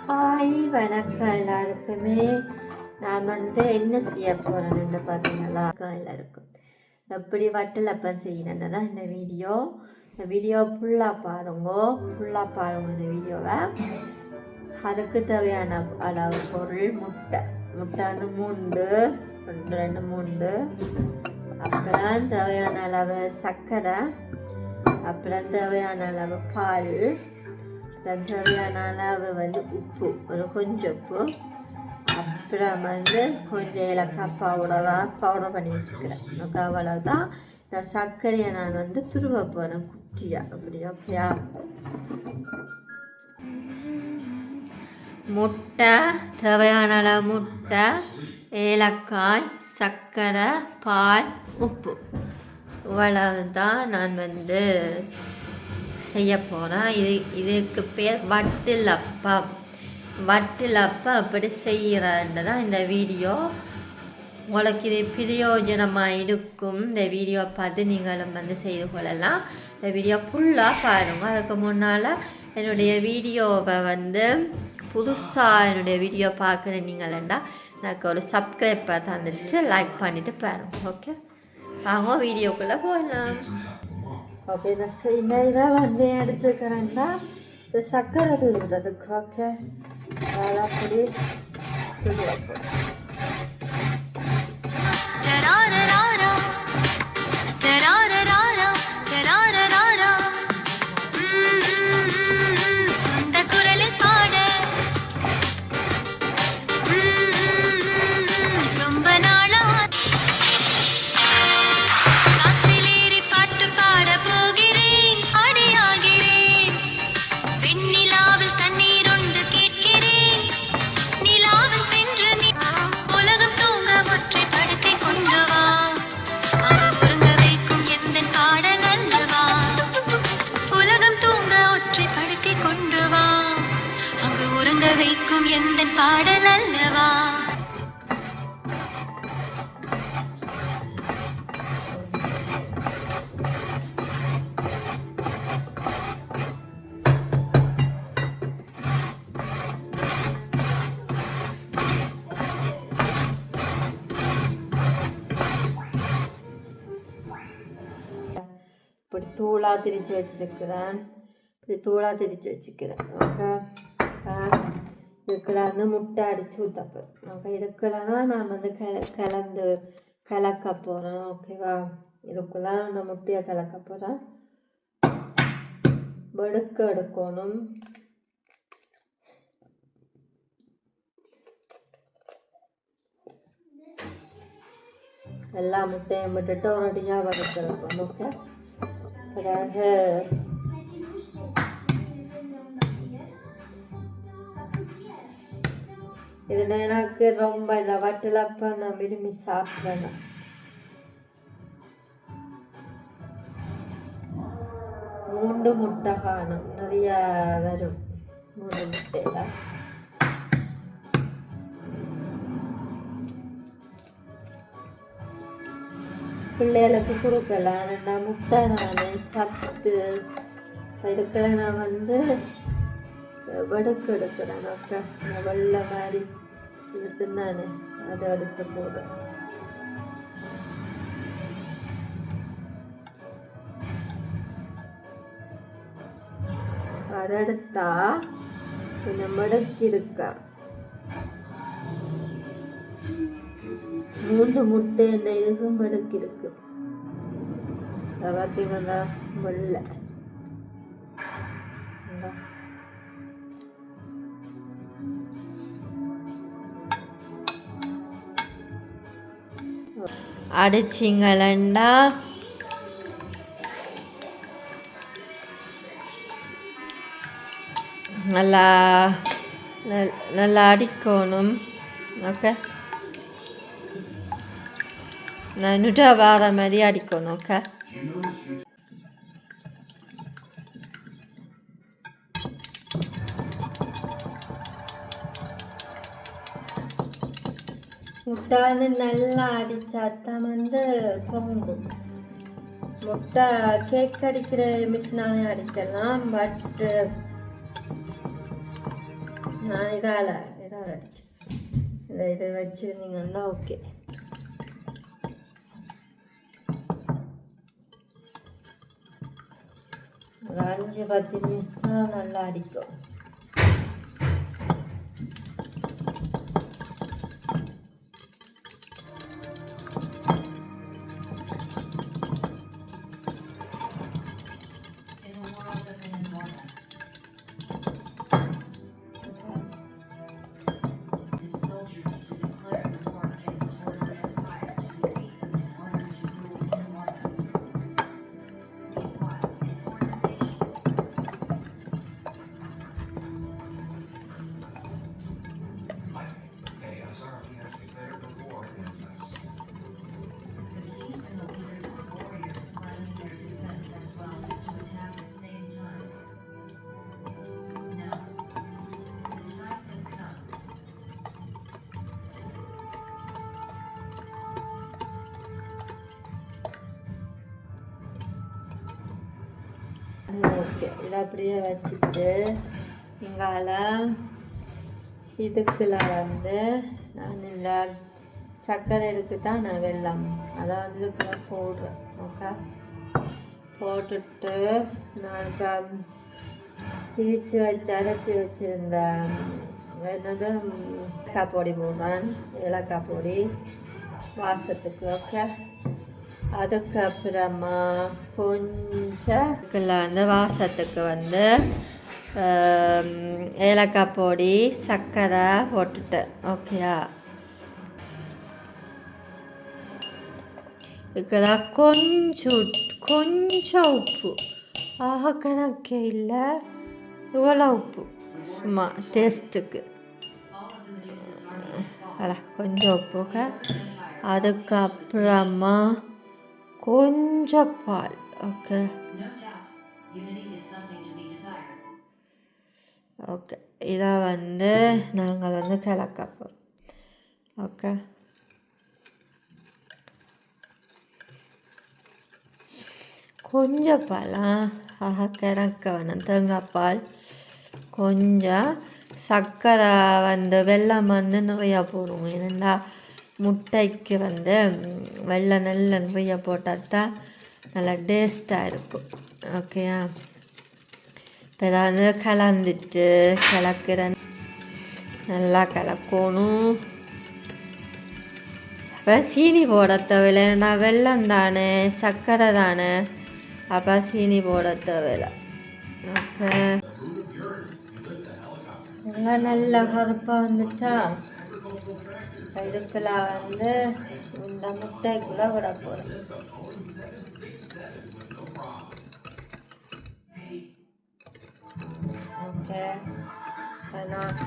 Hi வணக்கம் எல்லாருக்குமே. நான் என்ன செய்ய போகிறேன்னு பார்த்தீங்களா? எல்லாருக்கும் எப்படி வட்டலப்பம் செய்யணுன்னு தான் இந்த வீடியோ ஃபுல்லாக பாருங்க இந்த வீடியோவை. அதுக்கு தேவையான அளவு பொருள் முட்டை வந்து ரெண்டு மூண்டு, அப்புறம் தேவையான அளவு சர்க்கரை, அப்புறம் தேவையான அளவு பால், தேவையான அளவு உப்பு, கொஞ்சம் உப்பு, அப்புறம் கொஞ்சம் ஏலக்காய் பவுடர் பண்ணி வச்சுக்கிறேன். ஓகே, அவ்வளோதான். இந்த சர்க்கரையை நான் துருவ போகிறேன் குட்டியாக, அப்படி. ஓகேயா? முட்டை, தேவையான அளவு முட்டை, ஏலக்காய், சர்க்கரை, பால், உப்பு, இவ்வளவுதான் நான் செய்ய போகிறேன். இதுக்கு பேர் வட்டலப்பம். அப்படி செய்கிறன்னு தான் இந்த வீடியோ. உங்களுக்கு இது பிரயோஜனமாக இருக்கும். இந்த வீடியோ பார்த்து நீங்களும் செய்து கொள்ளலாம். இந்த வீடியோ ஃபுல்லாக பாருங்கள். அதுக்கு முன்னால் என்னுடைய வீடியோவை புதுசாக என்னுடைய வீடியோ பார்க்குற நீங்களா எனக்கு ஒரு சப்ஸ்கிரைப் தந்துட்டு லைக் பண்ணிவிட்டு பாருங்கள். ஓகே, வாங்க வீடியோக்குள்ளே போகலாம். ஓகே, இந்த இதை எடுத்துக்கிறேன்னா இந்த சர்க்கரை துருவுறதுக்கு. ஓகே, அப்படி துருவப்போ வைக்கும் எந்த பாடல் அல்லவா? இப்படி தூளாக திரிச்சு வச்சுக்கிறேன். ஓகே, இதுக்கெல்லாம் முட்டை அடித்து ஊற்றப்போம். ஓகே, இதுக்கெல்லாம் தான் நான் கலக்க போகிறேன். ஓகேவா? இதுக்கெல்லாம் அந்த முட்டையை கலக்க போகிறேன். எடுக்கணும். எல்லா முட்டையும் விட்டுட்டு ஒரு அடியாக வறுக்கிறோம். ஓகே, பிறகு இதில் எனக்கு ரொம்ப இந்த வட்டலப்பம் நான் விரும்பி சாப்பிட்றேன். மூன்று முட்டை காணும், நிறைய வரும் 3 முட்டையில். பிள்ளைகளுக்கு கொடுக்கலாம். 2 முட்டை நான் சத்து. இதுக்கெல்லாம் நான் வடுக்கு எடுக்கிறேன். ஓகே, வெள்ளை மாதிரி இருக்குந்தானே, அதை எடுக்க போதும். அதை எடுத்தா கொஞ்சம் மடக்கி இருக்கா. 3 முட்டை இந்த இதுக்கும் மடக்கி இருக்கு. பார்த்தீங்கன்னா வெள்ளை அடிச்சிங்களா? நல்லா அடிக்கணும். ஓகே, நான் நுட்டா வர மாதிரி அடிக்கணும். ஓகே, முட்டை நல்லா அடித்தாத்தான் பொங்கும். முட்டை கேக் அடிக்கிற மிஷினாலே அடிக்கலாம். பட் நான் இதால் அடிச்சு இதை வச்சுருந்தீங்கன்னா ஓகே. ஒரு 5-10 நிமிஷம் நல்லா அடிக்கும். ஓகே, இதை அப்படியே வச்சுட்டு இங்கால இதுக்குள்ள நான் இந்த சர்க்கரை தான் நான் வெல்லம் அதை இதுக்குள்ள போடுறேன். ஓகே, போட்டுட்டு நான் இப்போ திரிச்சு அரைச்சி வச்சுருந்த என்னது ஏலக்காய் பொடி போடுறேன். ஏலக்காய் பொடி வாசத்துக்கு. ஓகே, அதுக்கப்புறமா கொஞ்சம் வாசத்துக்கு ஏலக்காய் பொடி சர்க்கரை போட்டுட்டேன். ஓகேயா, இதுக்கெல்லாம் கொஞ்சம் உப்பு. கணக்கே இல்லை, இவ்வளோ உப்பு சும்மா டேஸ்ட்டுக்கு. கொஞ்சம் உப்புங்க. அதுக்கப்புறமா கொஞ்சம் பால். ஓகே ஓகே, இதை நாங்கள் கலக்க போகிறோம். ஓகே, கொஞ்சம் பாலா கணக்க வேணும். தேங்காய் பால் கொஞ்சம், சர்க்கரை வெல்லம் நிறையா போடுவோம். ஏன்னா முட்டைக்கு வெல்லம் நல்ல நிறைய போட்டால் தான் நல்லா டேஸ்ட்டாக இருக்கும். ஓகேயா, இப்போ ஏதாவது கலந்துட்டு கலக்கிறேன், நல்லா கலக்கணும். அப்போ சீனி போட தேவையில்லை, நான் வெல்லம் தானே சர்க்கரை தானே, அப்போ சீனி போட தேவையில்லை. ஓகே, எல்லாம் நல்லா கருப்பாக வந்துட்டா இதுக்குள்ள இந்த முட்டைக்குள்ளே விட போகிறேன். ஓகே, நான்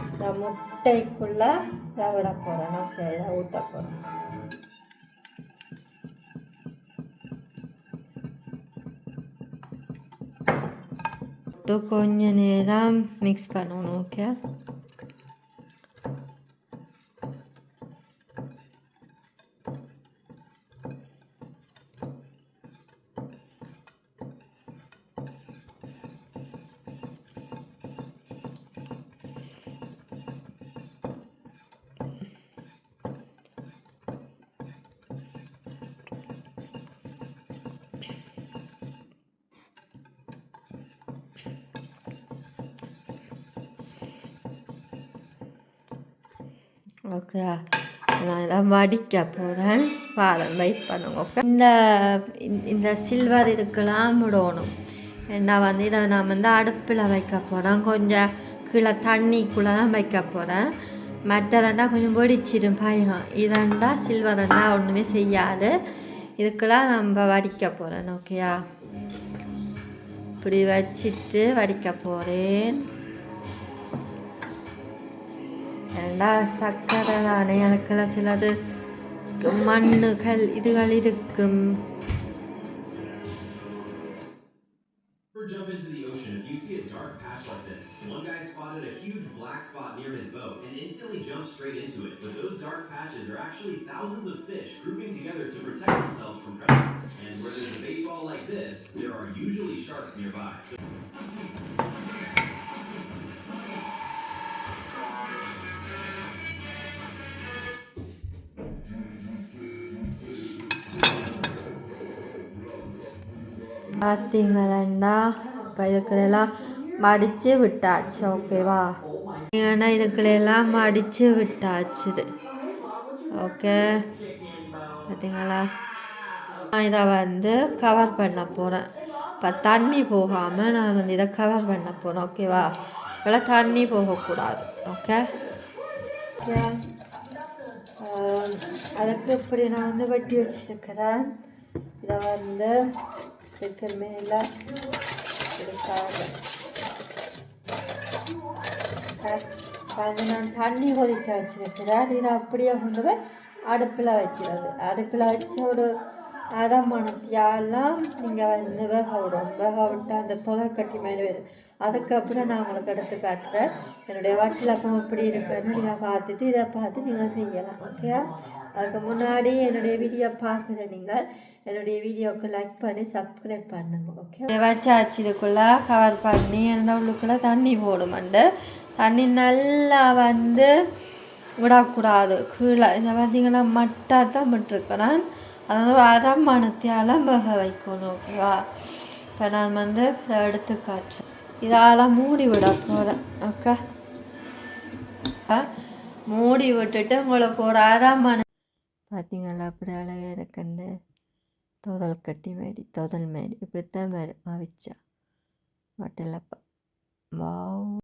இந்த முட்டைக்குள்ளே விட போகிறேன். ஓகே, இதை ஊற்ற போகிறேன். கொஞ்ச நேரம் மிக்ஸ் பண்ணணும். ஓகே, ஓகே, நான் இதை வடிக்க போகிறேன். பாலம் வெயிட் பண்ணுங்க. ஓகே, இந்த சில்வர் இதுக்கெல்லாம் விடணும். நான் இதை நான் அடுப்பில் வைக்க போகிறேன். கொஞ்சம் கீழே தண்ணிக்குள்ளே தான் வைக்க போகிறேன். மற்றதண்டா கொஞ்சம் வெடிச்சிடும் பயம். இதண்டா சில்வரண்டா ஒன்றுமே செய்யாது. இதுக்கெல்லாம் நம்ம வடிக்க போகிறேன். ஓகேயா, இப்படி வச்சுட்டு வடிக்க போகிறேன். ஏண்டா சர்க்கரை தானே, அதுக்கெல்லாம் சிலது மண்ணுகள் இதுகள் இருக்கும். Jump into the ocean if you see a dark patch like this. One guy spotted a huge black spot near his boat and instantly jumped straight into it. But those dark patches are actually thousands of fish grouping together to protect themselves from predators. And where there's a bait ball like this, there are usually sharks nearby. பார்த்தீங்களா இப்போ இதுக்குள்ளெல்லாம் மடித்து விட்டாச்சு ஓகேவா ஏன்னா இதுக்குள்ளெல்லாம் மடித்து விட்டாச்சுது okay பார்த்தீங்களா இதை வந்து கவர் பண்ண போகிறேன் இப்போ தண்ணி போகாமல் நான் வந்து இதை கவர் பண்ண போகிறேன் ஓகேவா இப்போ தண்ணி போகக்கூடாது ஓகே அதுக்கு இப்படி நான் வந்து வெட்டி வச்சுருக்கிறேன் இதை வந்து இதுக்கு மேலே வந்து நான் தண்ணி கொதிக்க வச்சுருக்கிறேன் இதை அப்படியே கொண்டு போய் அடுப்பில் வைக்கிறது அடுப்பில் வச்சு ஒரு அரை மணித்தியாலாம் நீங்கள் வந்து வேக விட்டு அந்த கட்டி மாதிரி வரும் அதுக்கப்புறம் நான் உங்களுக்கு எடுத்து காட்டுறேன் என்னுடைய வாட்டில் அப்போ எப்படி இருக்குன்னு நீங்கள் பார்த்துட்டு இதை பார்த்து நீங்கள் செய்யலாம் ஓகே அதுக்கு முன்னாடி என்னுடைய வீடியோ பார்க்குற நீங்கள் என்னுடைய வீடியோவுக்கு லைக் பண்ணி சப்ஸ்கிரைப் பண்ணுங்க ஓகே வச்சாச்சு இதுக்குள்ளே கவர் பண்ணி என்ன உள்ளுக்குள்ளே தண்ணி போடுமாண்டு தண்ணி நல்லா வந்து விடக்கூடாது கீழே இதை பார்த்தீங்கன்னா மட்டாக தான் விட்டுருக்கிறேன் அதாவது அரை மணித்தியால் வேக வைக்கணும் ஓகேவா இப்போ நான் வந்து எடுத்து காட்டுறேன் இதால் மூடி விட போகிறேன் ஓகே மூடி விட்டுட்டு உங்களுக்கு ஒரு அரை மணி பார்த்தீங்களா அப்படி அழகாக இருக்குன்னு கட்டி மாடி மாடி இப்படித்தான் மாடி மாவிச்சா மட்டில்லப்பா வாவ்